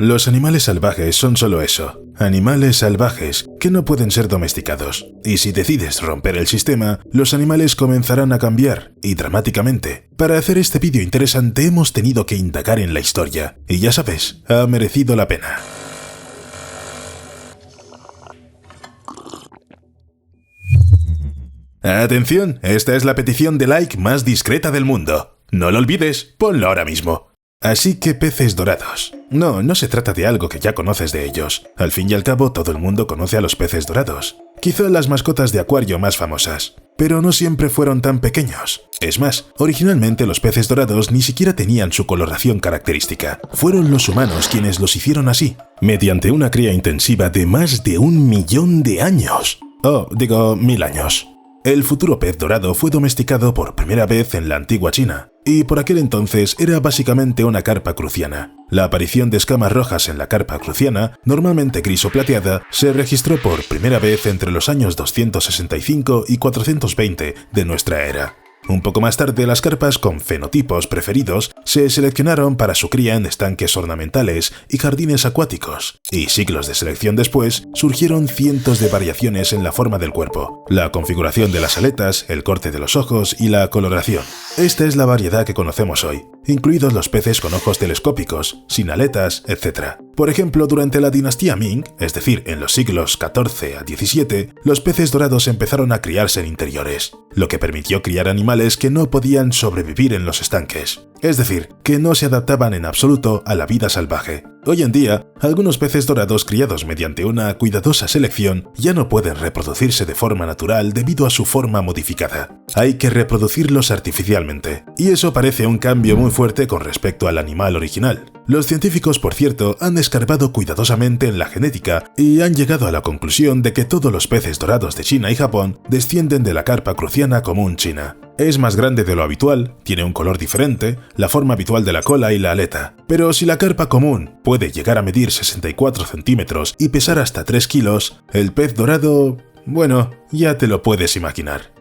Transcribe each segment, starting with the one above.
Los animales salvajes son solo eso, animales salvajes que no pueden ser domesticados. Y si decides romper el sistema, los animales comenzarán a cambiar, y dramáticamente. Para hacer este vídeo interesante hemos tenido que indagar en la historia, y ya sabes, ha merecido la pena. Atención, esta es la petición de like más discreta del mundo. No lo olvides, ponlo ahora mismo. Así que peces dorados. No se trata de algo que ya conoces de ellos. Al fin y al cabo, todo el mundo conoce a los peces dorados. Quizá las mascotas de acuario más famosas. Pero no siempre fueron tan pequeños. Es más, originalmente los peces dorados ni siquiera tenían su coloración característica. Fueron los humanos quienes los hicieron así, mediante una cría intensiva de más de 1 millón de años. 1000 años. El futuro pez dorado fue domesticado por primera vez en la antigua China, y por aquel entonces era básicamente una carpa cruciana. La aparición de escamas rojas en la carpa cruciana, normalmente gris o plateada, se registró por primera vez entre los años 265 y 420 de nuestra era. Un poco más tarde, las carpas con fenotipos preferidos se seleccionaron para su cría en estanques ornamentales y jardines acuáticos, y siglos de selección después surgieron cientos de variaciones en la forma del cuerpo, la configuración de las aletas, el corte de los ojos y la coloración. Esta es la variedad que conocemos hoy, incluidos los peces con ojos telescópicos, sin aletas, etc. Por ejemplo, durante la dinastía Ming, es decir, en los siglos XIV a XVII, los peces dorados empezaron a criarse en interiores, lo que permitió criar animales que no podían sobrevivir en los estanques, es decir, que no se adaptaban en absoluto a la vida salvaje. Hoy en día, algunos peces dorados criados mediante una cuidadosa selección ya no pueden reproducirse de forma natural debido a su forma modificada. Hay que reproducirlos artificialmente, y eso parece un cambio muy fuerte con respecto al animal original. Los científicos, por cierto, han escarbado cuidadosamente en la genética y han llegado a la conclusión de que todos los peces dorados de China y Japón descienden de la carpa cruciana común china. Es más grande de lo habitual, tiene un color diferente, la forma habitual de la cola y la aleta. Pero si la carpa común puede llegar a medir 64 centímetros y pesar hasta 3 kilos, el pez dorado, bueno, ya te lo puedes imaginar.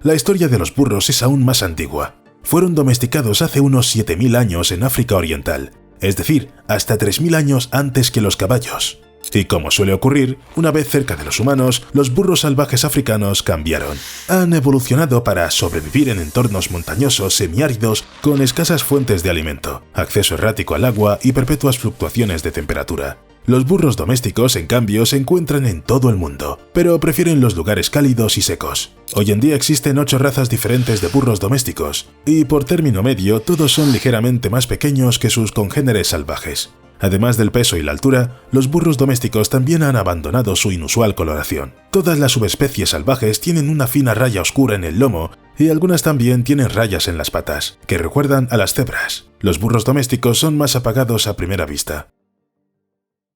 La historia de los burros es aún más antigua. Fueron domesticados hace unos 7000 años en África Oriental, es decir, hasta 3000 años antes que los caballos. Y como suele ocurrir, una vez cerca de los humanos, los burros salvajes africanos cambiaron. Han evolucionado para sobrevivir en entornos montañosos semiáridos con escasas fuentes de alimento, acceso errático al agua y perpetuas fluctuaciones de temperatura. Los burros domésticos, en cambio, se encuentran en todo el mundo, pero prefieren los lugares cálidos y secos. Hoy en día existen 8 razas diferentes de burros domésticos, y por término medio todos son ligeramente más pequeños que sus congéneres salvajes. Además del peso y la altura, los burros domésticos también han abandonado su inusual coloración. Todas las subespecies salvajes tienen una fina raya oscura en el lomo y algunas también tienen rayas en las patas, que recuerdan a las cebras. Los burros domésticos son más apagados a primera vista.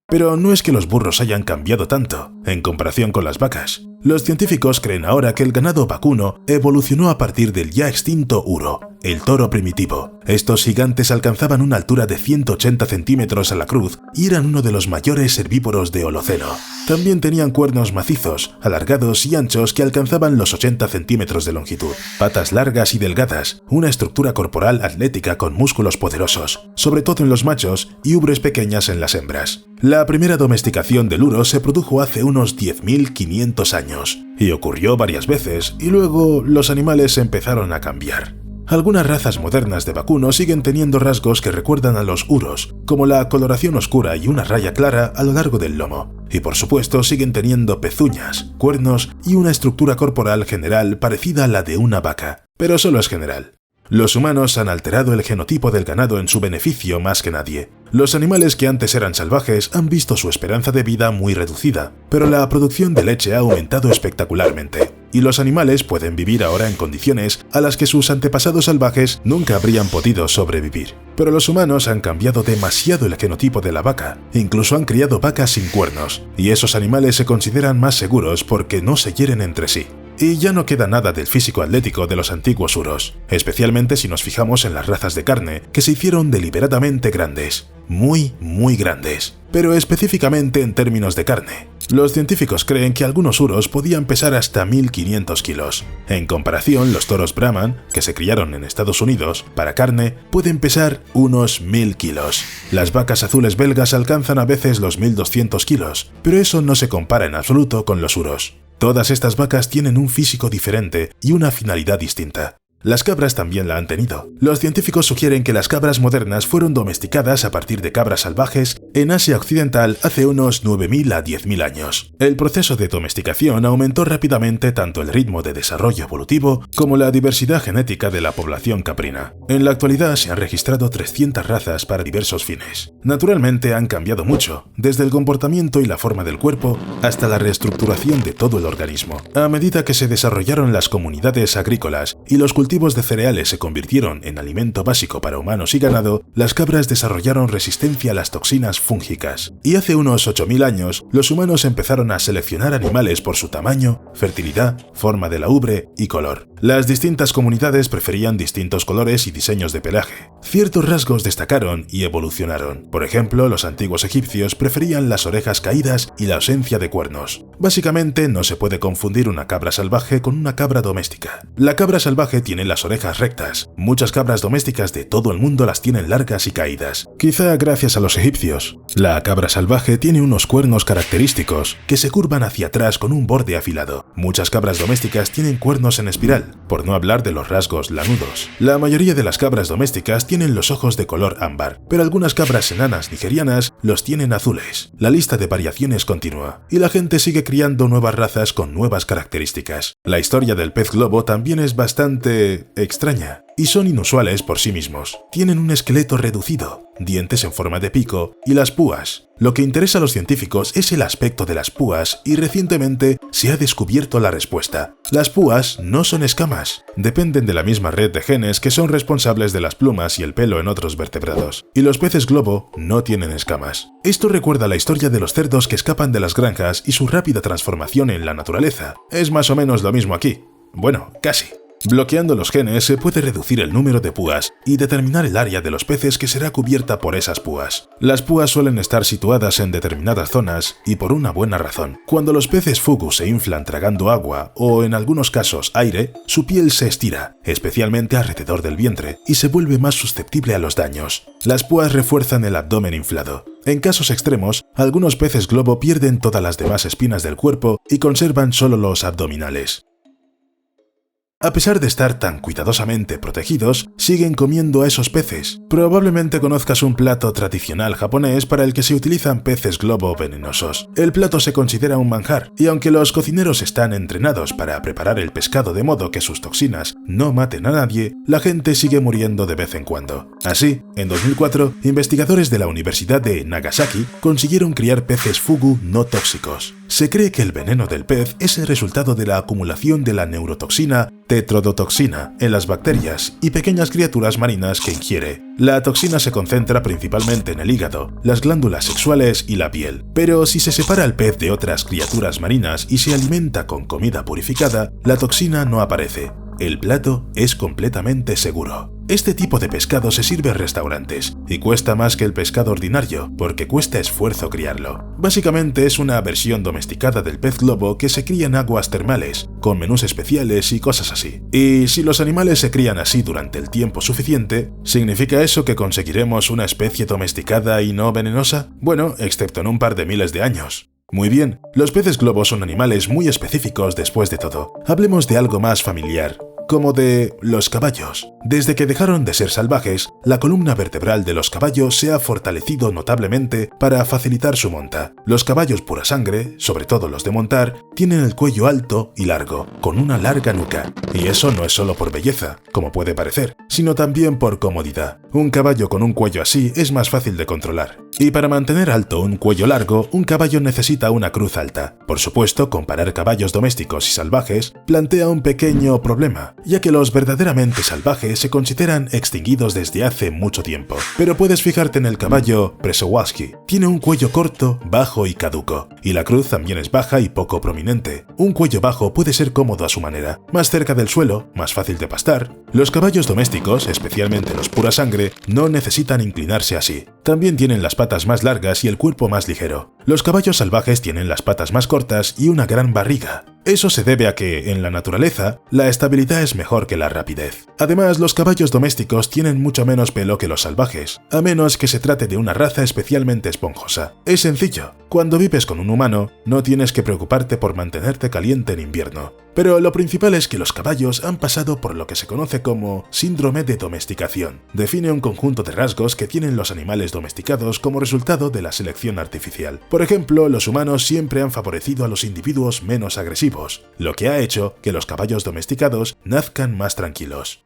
Pero no es que los burros hayan cambiado tanto, en comparación con las vacas. Los científicos creen ahora que el ganado vacuno evolucionó a partir del ya extinto uro, el toro primitivo. Estos gigantes alcanzaban una altura de 180 centímetros a la cruz y eran uno de los mayores herbívoros de Holoceno. También tenían cuernos macizos, alargados y anchos que alcanzaban los 80 centímetros de longitud, patas largas y delgadas, una estructura corporal atlética con músculos poderosos, sobre todo en los machos, y ubres pequeñas en las hembras. La primera domesticación del uro se produjo hace unos 10.500 años, y ocurrió varias veces, y luego los animales empezaron a cambiar. Algunas razas modernas de vacuno siguen teniendo rasgos que recuerdan a los uros, como la coloración oscura y una raya clara a lo largo del lomo. Y por supuesto siguen teniendo pezuñas, cuernos y una estructura corporal general parecida a la de una vaca, pero solo es general. Los humanos han alterado el genotipo del ganado en su beneficio más que nadie. Los animales que antes eran salvajes han visto su esperanza de vida muy reducida, pero la producción de leche ha aumentado espectacularmente, y los animales pueden vivir ahora en condiciones a las que sus antepasados salvajes nunca habrían podido sobrevivir. Pero los humanos han cambiado demasiado el genotipo de la vaca, incluso han criado vacas sin cuernos, y esos animales se consideran más seguros porque no se hieren entre sí. Y ya no queda nada del físico atlético de los antiguos uros, especialmente si nos fijamos en las razas de carne, que se hicieron deliberadamente grandes, muy grandes, pero específicamente en términos de carne. Los científicos creen que algunos uros podían pesar hasta 1.500 kilos. En comparación, los toros Brahman, que se criaron en Estados Unidos para carne, pueden pesar unos 1.000 kilos. Las vacas azules belgas alcanzan a veces los 1.200 kilos, pero eso no se compara en absoluto con los uros. Todas estas vacas tienen un físico diferente y una finalidad distinta. Las cabras también la han tenido. Los científicos sugieren que las cabras modernas fueron domesticadas a partir de cabras salvajes en Asia Occidental hace unos 9.000 a 10.000 años. El proceso de domesticación aumentó rápidamente tanto el ritmo de desarrollo evolutivo como la diversidad genética de la población caprina. En la actualidad se han registrado 300 razas para diversos fines. Naturalmente han cambiado mucho, desde el comportamiento y la forma del cuerpo hasta la reestructuración de todo el organismo. A medida que se desarrollaron las comunidades agrícolas y los cultivos de cereales se convirtieron en alimento básico para humanos y ganado, las cabras desarrollaron resistencia a las toxinas fúngicas. Y hace unos 8.000 años, los humanos empezaron a seleccionar animales por su tamaño, fertilidad, forma de la ubre y color. Las distintas comunidades preferían distintos colores y diseños de pelaje. Ciertos rasgos destacaron y evolucionaron. Por ejemplo, los antiguos egipcios preferían las orejas caídas y la ausencia de cuernos. Básicamente, no se puede confundir una cabra salvaje con una cabra doméstica. La cabra salvaje tiene las orejas rectas. Muchas cabras domésticas de todo el mundo las tienen largas y caídas, quizá gracias a los egipcios. La cabra salvaje tiene unos cuernos característicos que se curvan hacia atrás con un borde afilado. Muchas cabras domésticas tienen cuernos en espiral, por no hablar de los rasgos lanudos. La mayoría de las cabras domésticas tienen los ojos de color ámbar, pero algunas cabras enanas nigerianas los tienen azules. La lista de variaciones continúa, y la gente sigue criando nuevas razas con nuevas características. La historia del pez globo también es bastante extraña, y son inusuales por sí mismos. Tienen un esqueleto reducido, dientes en forma de pico y las púas. Lo que interesa a los científicos es el aspecto de las púas y recientemente se ha descubierto la respuesta. Las púas no son escamas, dependen de la misma red de genes que son responsables de las plumas y el pelo en otros vertebrados. Y los peces globo no tienen escamas. Esto recuerda la historia de los cerdos que escapan de las granjas y su rápida transformación en la naturaleza. Es más o menos lo mismo aquí. Bueno, casi. Bloqueando los genes se puede reducir el número de púas y determinar el área de los peces que será cubierta por esas púas. Las púas suelen estar situadas en determinadas zonas y por una buena razón. Cuando los peces fugu se inflan tragando agua o, en algunos casos, aire, su piel se estira, especialmente alrededor del vientre, y se vuelve más susceptible a los daños. Las púas refuerzan el abdomen inflado. En casos extremos, algunos peces globo pierden todas las demás espinas del cuerpo y conservan solo los abdominales. A pesar de estar tan cuidadosamente protegidos, siguen comiendo a esos peces. Probablemente conozcas un plato tradicional japonés para el que se utilizan peces globo venenosos. El plato se considera un manjar, y aunque los cocineros están entrenados para preparar el pescado de modo que sus toxinas no maten a nadie, la gente sigue muriendo de vez en cuando. Así, en 2004, investigadores de la Universidad de Nagasaki consiguieron criar peces fugu no tóxicos. Se cree que el veneno del pez es el resultado de la acumulación de la neurotoxina tetrodotoxina en las bacterias y pequeñas criaturas marinas que ingiere. La toxina se concentra principalmente en el hígado, las glándulas sexuales y la piel. Pero si se separa el pez de otras criaturas marinas y se alimenta con comida purificada, la toxina no aparece. El plato es completamente seguro. Este tipo de pescado se sirve en restaurantes y cuesta más que el pescado ordinario porque cuesta esfuerzo criarlo. Básicamente es una versión domesticada del pez globo que se cría en aguas termales, con menús especiales y cosas así. Y si los animales se crían así durante el tiempo suficiente, ¿significa eso que conseguiremos una especie domesticada y no venenosa? Bueno, excepto en un par de miles de años. Muy bien, los peces globo son animales muy específicos después de todo. Hablemos de algo más familiar, como de los caballos. Desde que dejaron de ser salvajes, la columna vertebral de los caballos se ha fortalecido notablemente para facilitar su monta. Los caballos pura sangre, sobre todo los de montar, tienen el cuello alto y largo, con una larga nuca. Y eso no es solo por belleza, como puede parecer, sino también por comodidad. Un caballo con un cuello así es más fácil de controlar. Y para mantener alto un cuello largo, un caballo necesita una cruz alta. Por supuesto, comparar caballos domésticos y salvajes plantea un pequeño problema, ya que los verdaderamente salvajes se consideran extinguidos desde hace mucho tiempo. Pero puedes fijarte en el caballo Przewalski. Tiene un cuello corto, bajo y caduco, y la cruz también es baja y poco prominente. Un cuello bajo puede ser cómodo a su manera, más cerca del suelo, más fácil de pastar. Los caballos domésticos, especialmente los pura sangre, no necesitan inclinarse así. También tienen las patas más largas y el cuerpo más ligero. Los caballos salvajes tienen las patas más cortas y una gran barriga. Eso se debe a que, en la naturaleza, la estabilidad es mejor que la rapidez. Además, los caballos domésticos tienen mucho menos pelo que los salvajes, a menos que se trate de una raza especialmente esponjosa. Es sencillo. Cuando vives con un humano, no tienes que preocuparte por mantenerte caliente en invierno. Pero lo principal es que los caballos han pasado por lo que se conoce como síndrome de domesticación. Define un conjunto de rasgos que tienen los animales domesticados como resultado de la selección artificial. Por ejemplo, los humanos siempre han favorecido a los individuos menos agresivos, lo que ha hecho que los caballos domesticados nazcan más tranquilos.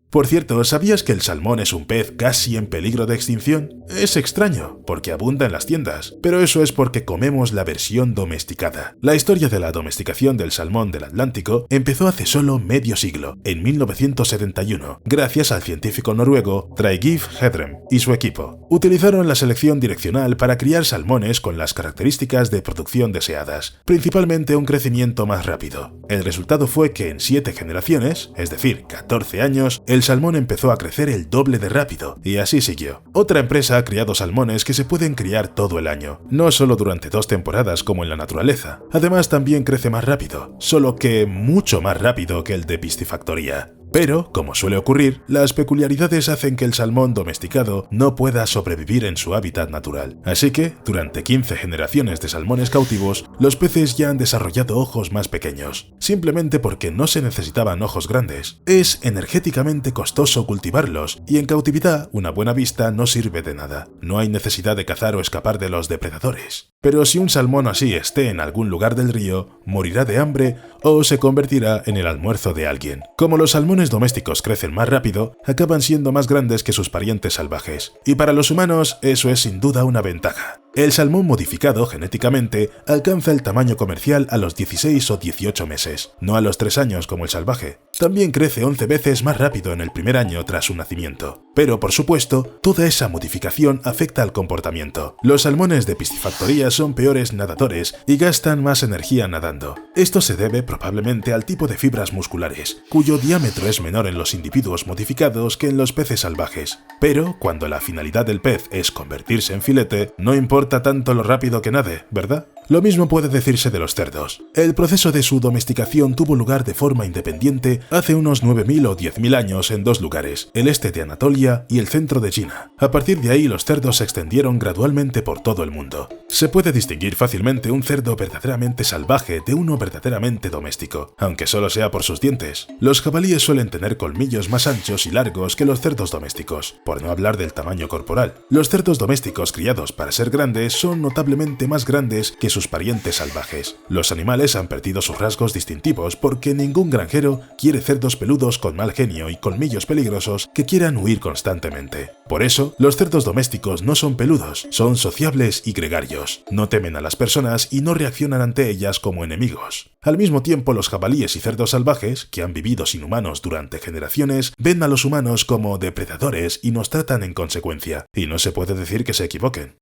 Por cierto, ¿sabías que el salmón es un pez casi en peligro de extinción? Es extraño, porque abunda en las tiendas, pero eso es porque comemos la versión domesticada. La historia de la domesticación del salmón del Atlántico empezó hace solo medio siglo, en 1971, gracias al científico noruego Trygve Hedrem y su equipo. Utilizaron la selección direccional para criar salmones con las características de producción deseadas, principalmente un crecimiento más rápido. El resultado fue que en 7 generaciones, es decir, 14 años, el salmón empezó a crecer el doble de rápido, y así siguió. Otra empresa ha criado salmones que se pueden criar todo el año, no solo durante 2 temporadas como en la naturaleza. Además también crece más rápido, solo que mucho más rápido que el de piscifactoría. Pero, como suele ocurrir, las peculiaridades hacen que el salmón domesticado no pueda sobrevivir en su hábitat natural. Así que, durante 15 generaciones de salmones cautivos, los peces ya han desarrollado ojos más pequeños, simplemente porque no se necesitaban ojos grandes. Es energéticamente costoso cultivarlos, y en cautividad una buena vista no sirve de nada. No hay necesidad de cazar o escapar de los depredadores. Pero si un salmón así esté en algún lugar del río, morirá de hambre o se convertirá en el almuerzo de alguien. Como los salmones domésticos crecen más rápido, acaban siendo más grandes que sus parientes salvajes. Y para los humanos eso es sin duda una ventaja. El salmón modificado genéticamente alcanza el tamaño comercial a los 16 o 18 meses, no a los 3 años como el salvaje. También crece 11 veces más rápido en el primer año tras su nacimiento. Pero, por supuesto, toda esa modificación afecta al comportamiento. Los salmones de piscifactoría son peores nadadores y gastan más energía nadando. Esto se debe probablemente al tipo de fibras musculares, cuyo diámetro es menor en los individuos modificados que en los peces salvajes. Pero, cuando la finalidad del pez es convertirse en filete, no importa tanto lo rápido que nade, ¿verdad? Lo mismo puede decirse de los cerdos. El proceso de su domesticación tuvo lugar de forma independiente hace unos 9.000 o 10.000 años en 2 lugares, el este de Anatolia y el centro de China. A partir de ahí los cerdos se extendieron gradualmente por todo el mundo. Se puede distinguir fácilmente un cerdo verdaderamente salvaje de uno verdaderamente doméstico, aunque solo sea por sus dientes. Los jabalíes suelen tener colmillos más anchos y largos que los cerdos domésticos, por no hablar del tamaño corporal. Los cerdos domésticos criados para ser grandes son notablemente más grandes que sus parientes salvajes. Los animales han perdido sus rasgos distintivos porque ningún granjero quiere cerdos peludos con mal genio y colmillos peligrosos que quieran huir constantemente. Por eso, los cerdos domésticos no son peludos, son sociables y gregarios. No temen a las personas y no reaccionan ante ellas como enemigos. Al mismo tiempo, los jabalíes y cerdos salvajes, que han vivido sin humanos durante generaciones, ven a los humanos como depredadores y nos tratan en consecuencia, y no se puede decir que se equivoquen.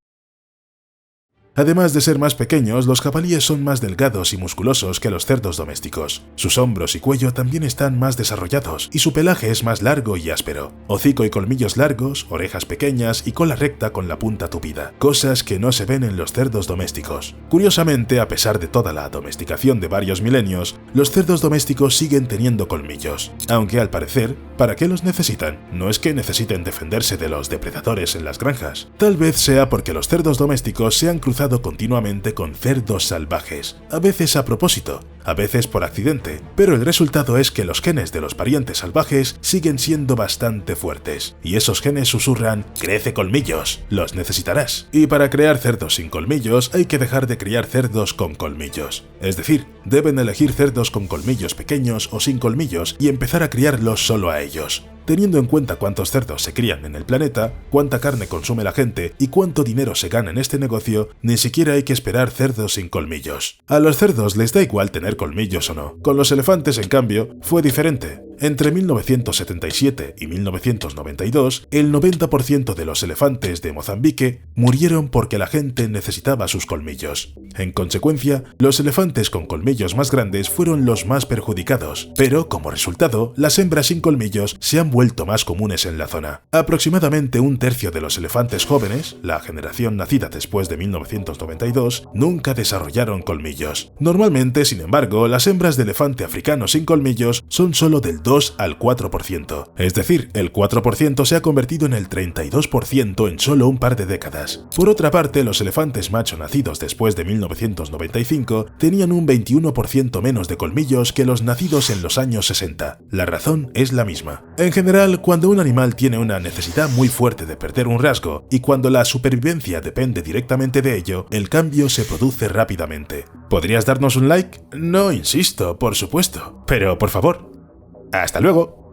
Además de ser más pequeños, los jabalíes son más delgados y musculosos que los cerdos domésticos. Sus hombros y cuello también están más desarrollados, y su pelaje es más largo y áspero. Hocico y colmillos largos, orejas pequeñas y cola recta con la punta tupida, cosas que no se ven en los cerdos domésticos. Curiosamente, a pesar de toda la domesticación de varios milenios, los cerdos domésticos siguen teniendo colmillos, aunque al parecer, ¿para qué los necesitan? No es que necesiten defenderse de los depredadores en las granjas. Tal vez sea porque los cerdos domésticos se han cruzado continuamente con cerdos salvajes, a veces a propósito, a veces por accidente, pero el resultado es que los genes de los parientes salvajes siguen siendo bastante fuertes, y esos genes susurran «crece colmillos, los necesitarás». Y para crear cerdos sin colmillos hay que dejar de criar cerdos con colmillos, es decir, deben elegir cerdos con colmillos pequeños o sin colmillos y empezar a criarlos solo a ellos. Teniendo en cuenta cuántos cerdos se crían en el planeta, cuánta carne consume la gente y cuánto dinero se gana en este negocio, ni siquiera hay que esperar cerdos sin colmillos. A los cerdos les da igual tener colmillos o no. Con los elefantes, en cambio, fue diferente. Entre 1977 y 1992, el 90% de los elefantes de Mozambique murieron porque la gente necesitaba sus colmillos. En consecuencia, los elefantes con colmillos más grandes fueron los más perjudicados, pero como resultado, las hembras sin colmillos se han vuelto más comunes en la zona. Aproximadamente un tercio de los elefantes jóvenes, la generación nacida después de 1992, nunca desarrollaron colmillos. Normalmente, sin embargo, las hembras de elefante africano sin colmillos son solo del 2 al 4%. Es decir, el 4% se ha convertido en el 32% en solo un par de décadas. Por otra parte, los elefantes macho nacidos después de 1995 tenían un 21% menos de colmillos que los nacidos en los años 60. La razón es la misma. En general, cuando un animal tiene una necesidad muy fuerte de perder un rasgo y cuando la supervivencia depende directamente de ello, el cambio se produce rápidamente. ¿Podrías darnos un like? No insisto, por supuesto. Pero por favor, ¡hasta luego!